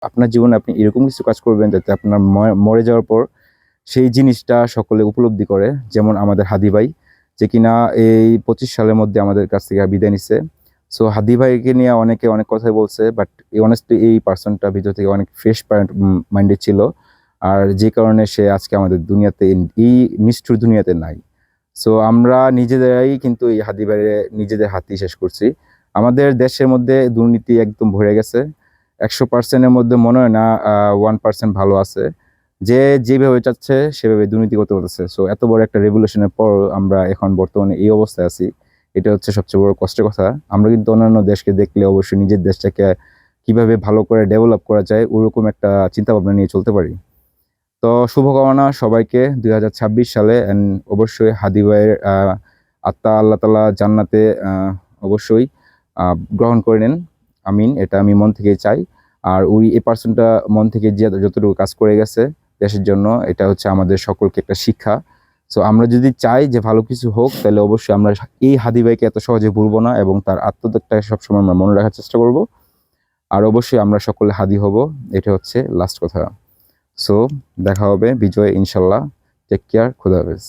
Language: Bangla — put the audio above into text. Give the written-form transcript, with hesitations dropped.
আপনার জীবনে আপনি এরকম কিছু কাজ করবেন যাতে আপনার মরে যাওয়ার পর সেই জিনিসটা সকলে উপলব্ধি করে। যেমন আমাদের হাদি ভাই, যে কিনা এই 25 সালের মধ্যে আমাদের কাছ থেকে বিদায় নিচ্ছে। সো হাদি ভাইকে নিয়ে অনেকে অনেক কথাই বলছে, বাট অনেস্টলি এই পার্সনটা ভিতর থেকে অনেক ফ্রেশ মাইন্ডেড ছিল। আর যে কারণে সে আজকে আমাদের দুনিয়াতে, এই নিষ্ঠুর দুনিয়াতে নাই। সো আমরা নিজেদেরাই কিন্তু এই হাদি ভাইয়ের নিজেদের হাতেই শেষ করছি। আমাদের দেশের মধ্যে দুর্নীতি একদম ভরে গেছে। 100%-এর মধ্যে মনে হয় না 1% ভালো আছে। যে যেভাবে চাচ্ছে সেভাবে দুর্নীতি করতে পারতেছে। সো এত বড় একটা রেভলিউশনের পর আমরা এখন বর্তমানে এই অবস্থায় আছি। এটা হচ্ছে সবচেয়ে বড় কষ্টের কথা। আমরা কিন্তু অন্যান্য দেশকে দেখলে অবশ্যই নিজের দেশটাকে কিভাবে ভালো করে ডেভেলপ করা যায় ওরকম একটা চিন্তা ভাবনা নিয়ে চলতে পারি। তো শুভকামনা সবাইকে 2026 সালে, অ্যান্ড অবশ্যই হাদি ভাইয়ের আত্মা আল্লাহ তাআলা জান্নাতে অবশ্যই গ্রহণ করে নেন। আমিন, এটা আমি মন থেকেই চাই। আর ওই এই পার্সনটা মন থেকে যে যতটুকু কাজ করে গেছে দেশের জন্য, এটা হচ্ছে আমাদের সকলকে একটা শিক্ষা। সো আমরা যদি চাই যে ভালো কিছু হোক, তাহলে অবশ্যই আমরা এই হাদি ভাইকে এত সহজে ভুলবো না, এবং তার আত্মত্যাগটাকে সবসময় আমরা মনে রাখার চেষ্টা করব। আর অবশ্যই আমরা সকলে হাদি হব, এটা হচ্ছে লাস্ট কথা। সো দেখা হবে বিজয় ইনশাল্লাহ। টেক কেয়ার, খুদা হাফেজ।